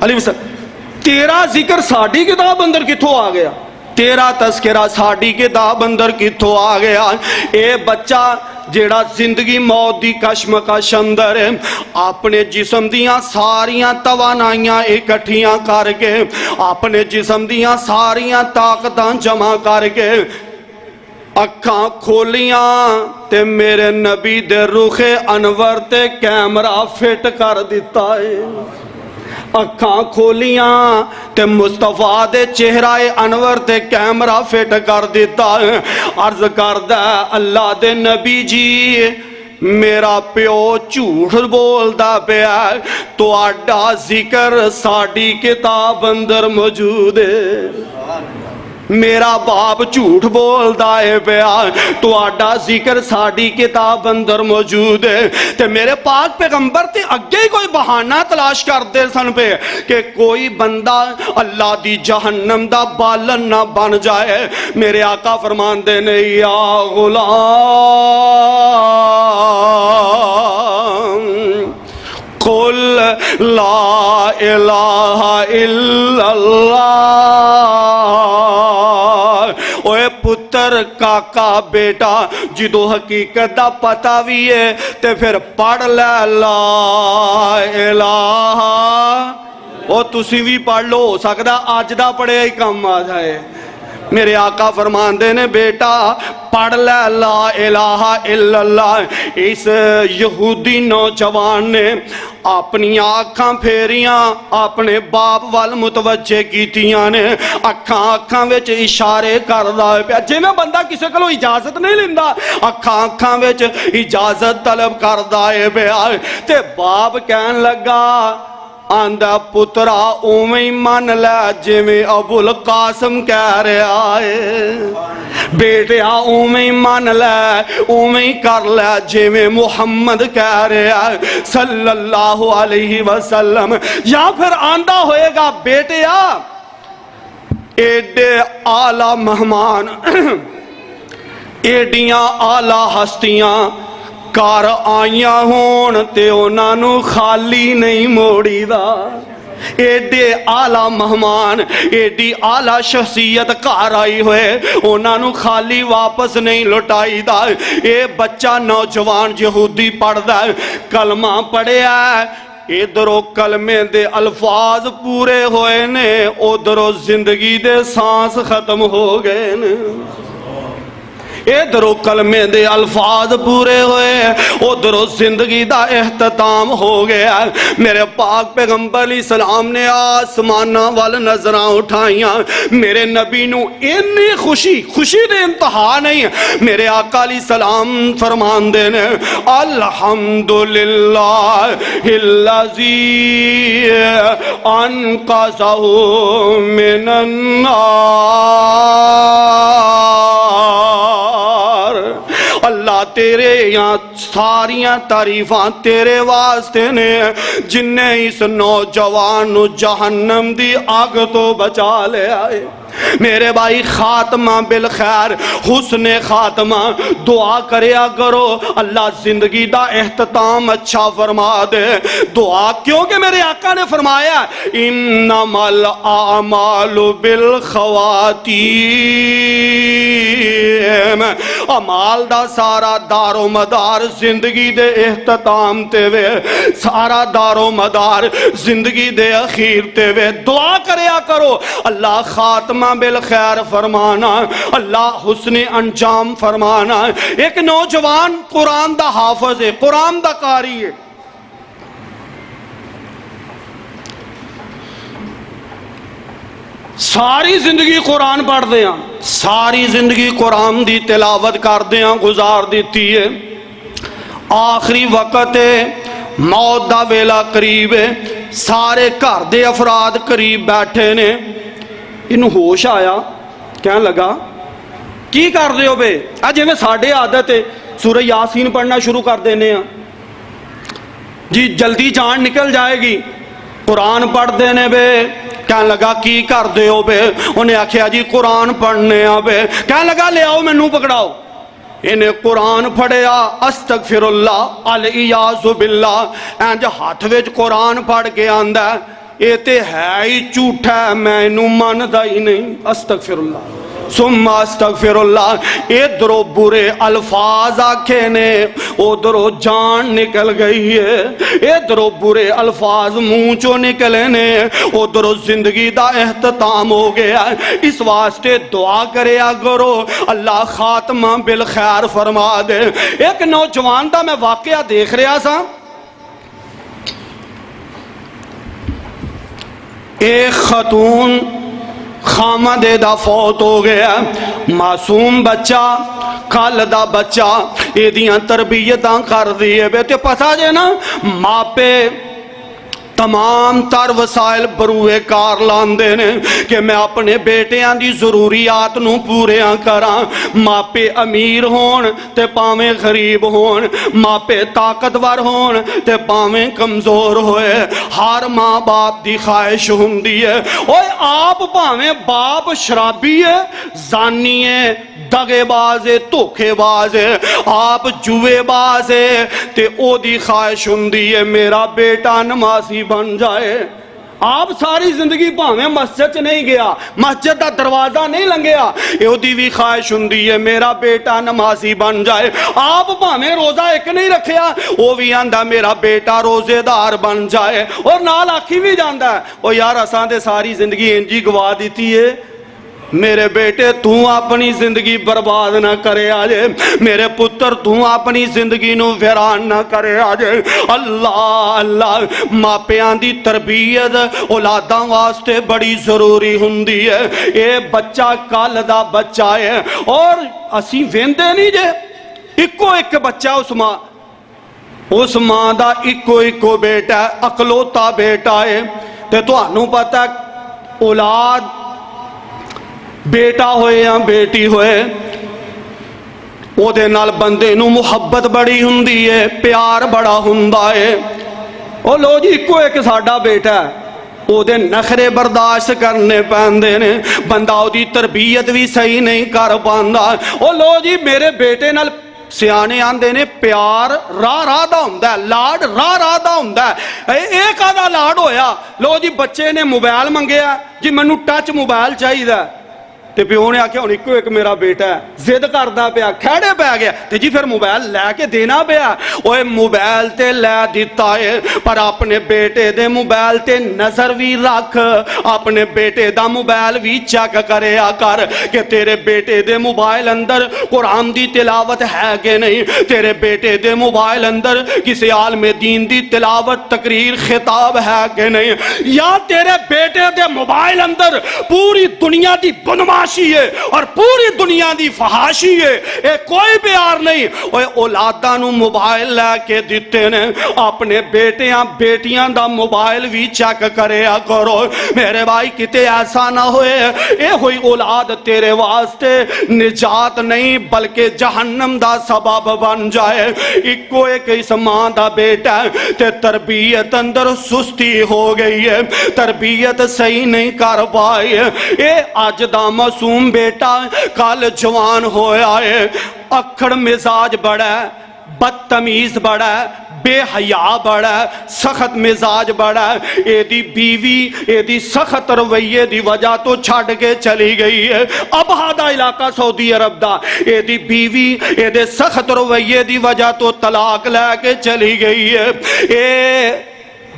S2: علیہ وسلم تیرا ذکر ساڑھی کتاب اندر کتھو آ گیا, تیرا تذکرہ ساڑھی کتاب اندر کتھو آ گیا. اے بچہ جیڑا زندگی موت دی کشمکش اندر ہے, اپنے جسم دیاں ساریاں توانائیاں اکٹھیاں کر کے, اپنے جسم دیاں ساریاں طاقتاں جمع کر کے اکھاں کھولیاں تے میرے نبی دے رخ انور تے کیمرہ فٹ کر دیتا ہے. اکھاں کھولیاں تے مصطفیٰ دے چہرہ انور تے کیمرہ فٹ کر دیتا ہے. عرض کردہ اللہ دے نبی جی میرا پیو جھوٹ بولدا پیا, تو آڈا ذکر ساڑھی کتاب اندر موجود ہے. میرا باپ جھوٹ بولدا ہے پیا, تو آڈا ذکر ساڑھی کتاب اندر موجود ہے. تے میرے پاک پیغمبر تے اگے ہی کوئی بہانہ تلاش کر دے سن پہ کہ کوئی بندہ اللہ دی جہنم دا بالن نہ بن جائے. میرے آقا فرماندے نے یا غلام قل لا الہ الا اللہ. اوے پتر کاکا بیٹا جدو حقیقت دا پتہ بھی ہے تے پھر پڑھ لے لا الہ. او تسی بھی پڑھ لو, ہو سکتا آج دا پڑھے ہی کم آ جائے. میرے آقا فرماندے نے بیٹا پڑھ لے لا الہ الا اللہ. اس یہودی نوجوان نے اپنی آنکھاں پھیریاں اپنے باپ وال متوجہ کیتیاں نے, اکھاں وچ اشارے کردا پیا جے میں بندہ کسے کولوں اجازت نہیں لیندا, اکھاں وچ اجازت طلب کردا ہے پیا. تے باپ کہن لگا آندا پترا اوویں من لے جویں ابو القاسم کہہ رہا ہے، بیٹیا اوویں من لے اوویں کر لے جویں محمد کہہ رہا ہے صلی اللہ علیہ وسلم۔ یا پھر آندا ہوئے گا بیٹیا ایڈے اعلیٰ مہمان ایڈیاں اعلیٰ ہستیاں کار آئیاں ہون تے انہاں نو خالی نہیں موڑی دا، ایڈے اعلیٰ مہمان ایڈی اعلیٰ شخصیت کار آئی ہوئے انہاں نو خالی واپس نہیں لٹائی دا۔ اے بچہ نوجوان یہودی پڑھ دا کلمہ پڑھیا ہے، ادھرو کلمے دے الفاظ پورے ہوئے نے ادھرو زندگی دے سانس ختم ہو گئے نے، ادھرو کلمے دے الفاظ پورے ہوئے ادھرو زندگی دا اختتام ہو گیا۔ میرے پاک پیغمبر علیہ السلام نے آسمانہ وال نظراں اٹھائیاں، میرے نبی نو اتنی خوشی دے انتہا نہیں، میرے آقا علیہ السلام فرمان دینے الحمدللہ الذی انقذہ من النار۔ اللہ تیرے یہاں ساریاں تعریفاں تیرے واسطے نے جن نے اس نوجوان جہنم دی آگ تو بچا لے آئے۔ میرے بھائی خاتمہ بالخیر حسن خاتمہ دعا کریا کرو اللہ زندگی دا اختتام اچھا فرما دے۔ دعا کیونکہ میرے آقا نے فرمایا انما الاعمال بالخواتیم، اعمال دا سارا دار و مدار زندگی دے اختتام تے وے، سارا دار و مدار زندگی دے اخیر تے وے۔ دعا کریا کرو اللہ خاتمہ بالخیر فرمانا، اللہ حسن انجام فرمانا۔ ایک نوجوان قرآن دا حافظ ہے، قرآن دا قاری ہے، ساری زندگی قرآن پڑھ دیاں، ساری زندگی قرآن دی تلاوت کر دیاں گزار دیتی ہے، آخری وقت ہے موت دا ویلا قریب ہے، سارے گھر دے افراد قریب بیٹھے نے، انہوں ہوش آیا کہنے لگا کی کر دے ہو بے؟ آجے میں ساڑھے عادت ہے سورہ یاسین پڑھنا شروع کر دینے ہیں جی جلدی جان نکل جائے گی، قرآن پڑھ دینے بے۔ کہنے لگا کی کر دے ہو بے؟ انہیں آکھیا جی قرآن پڑھنے ہیں بے۔ کہنے لگا لے آؤ میں نو پکڑاؤ، انہیں قرآن پڑھیا استغفر اللہ علیہ باللہ، اینج ہاتھ وچ قرآن پڑھ کے آندہ ہے یہ تے ہے ہی جھوٹا ہے میں انہوں ماندا ہی نہیں، استغفر اللہ ثم استغفر اللہ۔ ادھرو برے الفاظ آکھے نے ادھرو جان نکل گئی ہے، ادھرو برے الفاظ منہ چو نکلے نے ادھرو زندگی دا اختتام ہو گیا۔ اس واسطے دعا کریا کرو اللہ خاتمہ بالخیر فرما دے۔ ایک نوجوان دا میں واقعہ دیکھ رہا سا، ایک خاتون خامد دا فوت ہو گیا، معصوم بچہ کل دا بچہ ایدیاں تربیتاں کر دیئے بیٹے پتہ جے نا ماں پہ تمام تر وسائل بروے کار لاندے نے کہ میں اپنے بیٹیاں دی ضروریات نو پوریاں کراں، ماں پہ امیر ہون تے پاویں غریب ہون، ماں پہ طاقتور ہون تے پاویں کمزور ہوئے، ہر ماں باپ دی خواہش ہوندی ہے۔ اوہ آپ پاویں باپ شرابی ہے، زانی ہے، دگے باز ہے، دھوکے باز ہے، آپ جوے باز ہے تے او دی خواہش ہوندی ہے میرا بیٹا نمازی بن جائے۔ آپ ساری زندگی پاویں مسجد نہیں گیا، مسجد دا دروازہ نہیں لنگیا، یہ دی بھی خواہش ہوندی ہے میرا بیٹا نمازی بن جائے۔ آپ پاویں روزہ ایک نہیں رکھیا، وہ بھی آندہ میرا بیٹا روزے دار بن جائے، اور نال آکھی بھی جاندہ ہے وہ یار اساں دے ساری زندگی انجی گوا دیتی ہے، میرے بیٹے تو اپنی زندگی برباد نہ کرے آجے، میرے پتر تو اپنی زندگی نو ویران نہ کرے آجے۔ اللہ اللہ ماپیاں دی تربیت اولاداں واسطے بڑی ضروری ہوندی ہے۔ اے بچہ کال دا بچہ ہے اور اسی ویندے نہیں جے اکو ایک بچہ اس ماں اس ماں دا ایکو بیٹا ہے، اکلوتا بیٹا ہے۔ تے تہانوں پتہ ہے اولاد بیٹا ہوئے یا بیٹی ہوئے او دے نال بندے نو محبت بڑی ہوندی ہے، پیار بڑا ہوندا ہے۔ او لو جی ایکو ایک ساڈا بیٹا ہے، او دے نخرے برداشت کرنے پیندے نے، بندہ او دی تربیت بھی صحیح نہیں کر پاندا۔ او لو جی میرے بیٹے نال سیانے آندے نے پیار راہ دا ہوندا ہے، لاڈ راہ دا ہوندا ہے۔ ایک آدھا لاڈ ہویا، لو جی بچے نے موبائل منگیا جی مینوں ٹچ موبائل چاہیے، تے پیو نے آکھیا ہن ایکو ایک میرا بیٹا ہے، ضد کردا پیا، کھڑے پہ گیا تے جی پھر موبائل لے کے دینا پیا۔ اوے موبائل تے لے دیتا ہے پر اپنے بیٹے دے موبائل تے نظر بھی رکھ، اپنے بیٹے دا موبائل بھی چیک کریا کر کہ تیرے بیٹے دے موبائل اندر قرآن دی تلاوت ہے کہ نہیں، تیرے بیٹے دے موبائل اندر کسی عالم دین دی تلاوت تقریر خطاب ہے کہ نہیں، یا تیرے بیٹے دے موبائل اندر پوری دنیا دی بنما ہے اور پوری دنیا دی فحاشی ہے۔ اے کوئی پیار نہیں۔ اوے اولاداں نو موبائل لے کے دیتے نے، اپنے بیٹیاں بیٹیاں دا موبائل بھی چیک کریا کرو میرے بھائی، کتے ایسا نہ ہوئے اے ہوئی اولاد تیرے واسطے نجات نہیں بلکہ جہنم دا سبب بن جائے۔ ایکو ایک اس ماں دا بیٹا تے تربیت اندر سستی ہو گئی ہے، تربیت صحیح نہیں کر پائی۔ اے آج دا معصوم بیٹا کل جوان ہویا ہے، اکھڑ مزاج بڑا ہے، بدتمیز بڑا ہے، بے حیا بڑا ہے، سخت مزاج بڑا ہے۔ اے دی بیوی اے دی سخت رویے دی وجہ تو چھڑ کے چلی گئی ہے، اب ہادہ علاقہ سعودی عرب دا، اے دی بیوی اے دے سخت رویے دی وجہ تو طلاق لے کے چلی گئی ہے۔ اے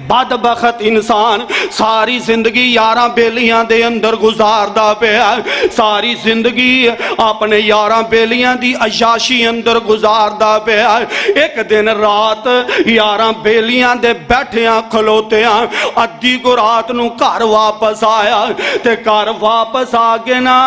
S2: بدبخت انسان ساری زندگی یاراں بیلیاں دے اندر گزاردا پیا، ساری زندگی اپنے یاراں بیلیاں دی عیاشی اندر گزاردا پیا۔ ایک دن رات یاراں بیلیاں دے بیٹھیاں کھلوتیاں ادھی کو رات نو گھر واپس آیا تے گھر واپس آگے نا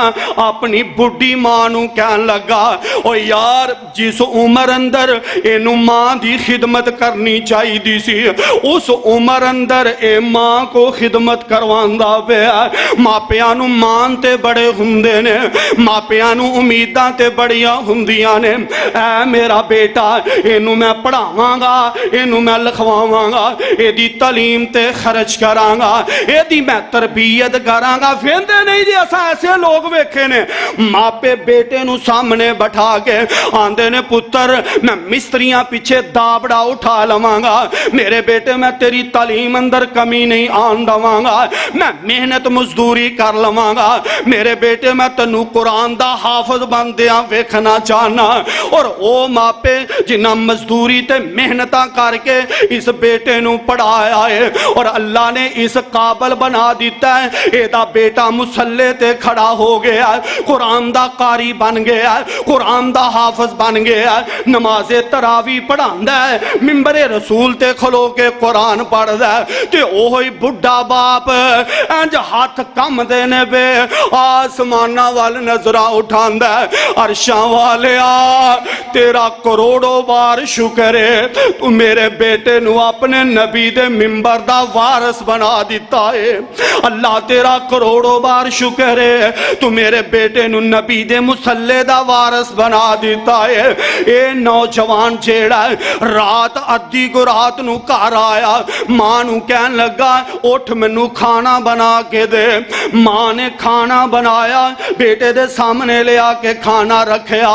S2: اپنی بڈھی ماں نو کہن لگا او یار جس عمر اندر اینو ماں دی خدمت کرنی چاہی دی سی اس عمر اندر اے ماں کو خدمت کرواندا پیا۔ ماپیاں نو مانتے بڑے ہوندے نے، ماپیاں نو امیداں تے بڑیاں ہوندیاں نے، اے میرا بیٹا اینو میں پڑھاواں گا، اینو میں لکھواواں گا، اے دی تعلیم تے خرچ کراں گا، اے دی میں تربیت کراں گا۔ ویندے نہیں جی اساں ایسے لوگ ویکھے نے، ماپے بیٹے نو سامنے بٹھا کے آندے نے پتر میں مستریاں پیچھے دابڑا اٹھا لواں گا، میرے بیٹے میں تیری تعلیم اندر کمی نہیں آن دواں گا، میں محنت مزدوری کر لواں گا، میرے بیٹے میں تنو قرآن دا حافظ بندیاں ویکھنا چاہنا۔ اور او ماپے جنہ مزدوری تے محنتاں کر کے اس بیٹے نو پڑھایا ہے اور اللہ نے اس قابل بنا دیتا ہے، اے دا بیٹا مسلح تے کھڑا ہو گیا ہے، قرآن دا قاری بن گیا ہے، قرآن دا حافظ بن گیا ہے، نماز تراویح پڑھاندا ہے، منبر رسول تے کھلو کے قرآن پڑھ دے تے اوہی بڑھا باپ انج ہاتھ کم دینے بے آسمانہ وال نظرہ اٹھان دے، عرشاں والیا تیرا کروڑوں بار شکر ہے تو میرے بیٹے نو اپنے نبی دے منبر دا وارث بنا دیتا ہے، اللہ تیرا کروڑوں بار شکر ہے تو میرے بیٹے نو نبی دے مسلح دا وارث بنا دیتا ہے۔ اے نوجوان جیڑا ہے رات ادھی کو رات نو گھر آیا، ماں نو کہن لگا اٹھ منو کھانا بنا کے دے، ماں نے کھانا بنایا بیٹے دے سامنے لے آ کے کھانا رکھیا،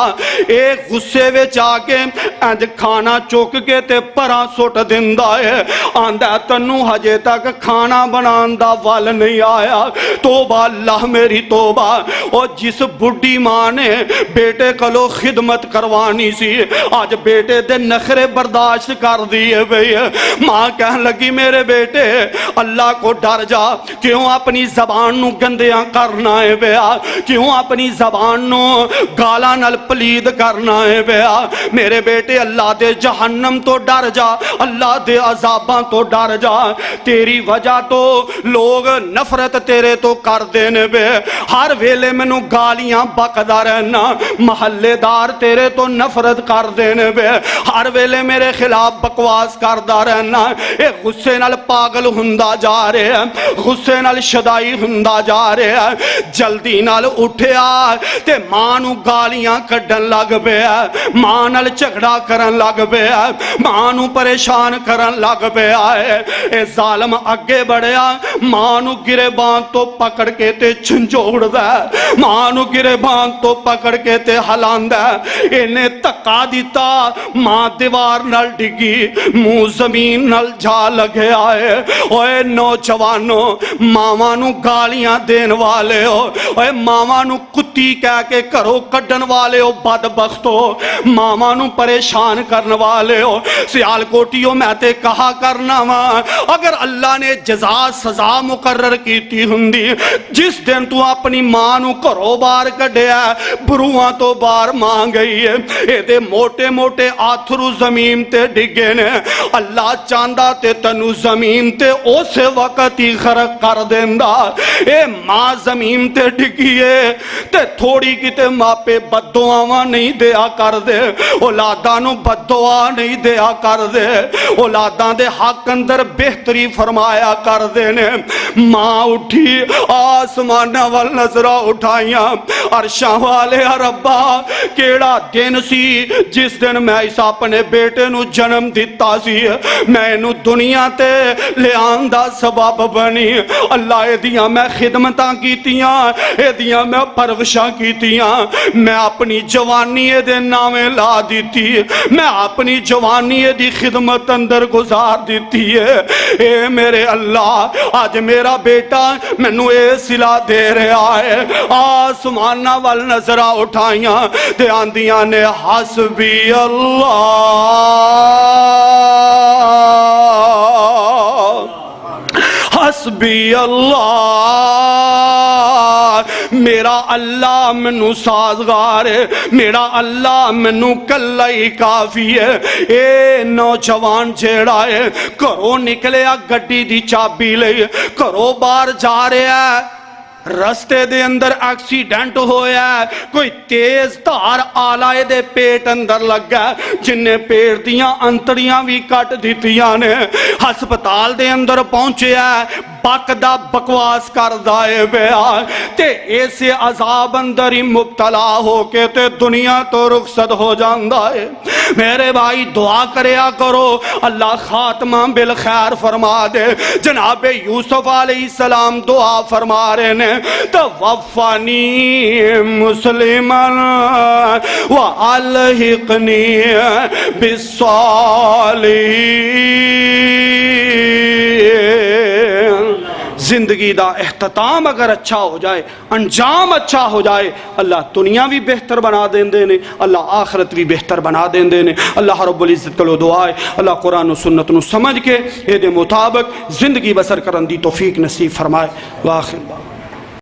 S2: ایک غصے وچ آ کے انج کھانا چوک کے تے پراں سٹ دیندا ہے، آندا تنو ہجے تک کھانا بنان دا ول نہیں آیا، توبہ اللہ میری توبہ۔ اور جس بڈھی ماں نے بیٹے کلو خدمت کروانی سی آج بیٹے دے نخرے برداشت کر دیے بھئی، ماں کہن لگی گی میرے بیٹے اللہ کو ڈر جا، کیوں اپنی زبان نو گندیاں کرنا ہے بیا، کیوں اپنی زبان نو گالاں نال پلید کرنا ہے بیا میرے بیٹے، اللہ دے جہنم تو ڈر جا، اللہ دے عذاباں تو ڈر جا، تیری وجہ تو لوگ نفرت تیرے تو کر دینے بے، ہر ویلے منو گالیاں بکدا رہنا، محلے دار تیرے تو نفرت کر دینے بے، ہر ویلے میرے خلاف بکواس کردا رہنا، اے غصے نال پاگل ہندا جا رہے ہیں، غصے نال شدائی ہندا جا رہے ہیں، جلدی نال اٹھیا تے ماں نو گالیاں کڈن لگ پیا، ماں نال جھگڑا کرن لگ پیا، ماں نو پریشان کرن لگ پیا ہے، اے ظالم اگے بڑھیا، ماں نو گریبان تو پکڑ کے تے جھنجھوڑ دا، ماں نو گریبان تو پکڑ کے تے ہلاندا، انہیں تکا دیتا، ماں دیوار نال ڈگی، منہ زمین نال جا لگے آئے، اوے نوجوانوں ماواں نو گالیاں دین والے ہو، اوے ماواں نو کتی کہہ کے کرو کڈن والے ہو، بدبختو ماواں نو پریشان کرن والے ہو، سیال کوٹیوں میں تے کہا کرنا وا، اگر اللہ نے جزا سزا مقرر کیتی ہندی، جس دن تو اپنی ماں نو کرو بار کڈیا، بروہاں تو بار ماں گئی ہے، اے دے موٹے موٹے آتھرو زمین تے ڈگے نے، اللہ چاندہ تے تنو زمین تے اسے وقت ہی خرق کر دیندا، اے ماں زمین تے ڈگیے تے تھوڑی کی تے ماں پہ بددعاواں نہیں دیا کر دے، اولاداں نو بددعا نہیں دیا کر دے، اولاداں دے حق اندر بہتری فرمایا کر دے نے، ماں اٹھی آسمانہ وال نظرہ اٹھائیاں، عرشاں والے ربا کیڑا دن سی جس دن میں اس اپنے بیٹے نو جنم دیتا سی، میں نو دنیا تے لے آندہ سبب بنی، اللہ اے دیاں میں خدمتاں کیتیاں، اے دیاں میں پروشاں کیتیاں، میں اپنی جوانی اے دے نامے لا دیتی، میں اپنی جوانی اے دی خدمت اندر گزار دیتی ہے، اے میرے اللہ آج میرا بیٹا میں نو اے صلح دے رہا ہے، آسمانہ وال نظرہ اٹھائیاں تے آندیاں نے حسبی اللہ حسبی اللہ، میرا اللہ منو سازگار ہے، میرا اللہ منو کلہ ہی کافی ہے، اے نوجوان جیڑا ہے کرو نکلے گڈی دی چابی لے، کرو بار جا رہے ہیں، رستے دے اندر ایکسیڈنٹ ہویا ہے، کوئی تیز دھار آلائے دے پیٹ اندر لگ گیا، جنہیں پیٹ دیاں انتڑیاں بھی کٹ دیتیاں نے، ہسپتال دے اندر پہنچے ہے، باقدہ بکواس کر دائے بیا، تے ایسے عذاب اندر ہی مبتلا ہو کے تے دنیا تو رخصت ہو جاندہ ہے، میرے بھائی دعا کریا کرو اللہ خاتمہ بالخیر فرما دے، جناب یوسف علیہ السلام دعا فرما رہے نے، توفانی مسلمان والحقنی بالصالحین، زندگی دا اختتام اگر اچھا ہو جائے، انجام اچھا ہو جائے، اللہ دنیا بھی بہتر بنا دیندے نے، اللہ آخرت بھی بہتر بنا دیندے نے، اللہ رب العزت کلو دعائے اللہ قرآن و سنت نو سمجھ کے اے دے مطابق زندگی بسر کرن دی توفیق نصیب فرمائے، وآخر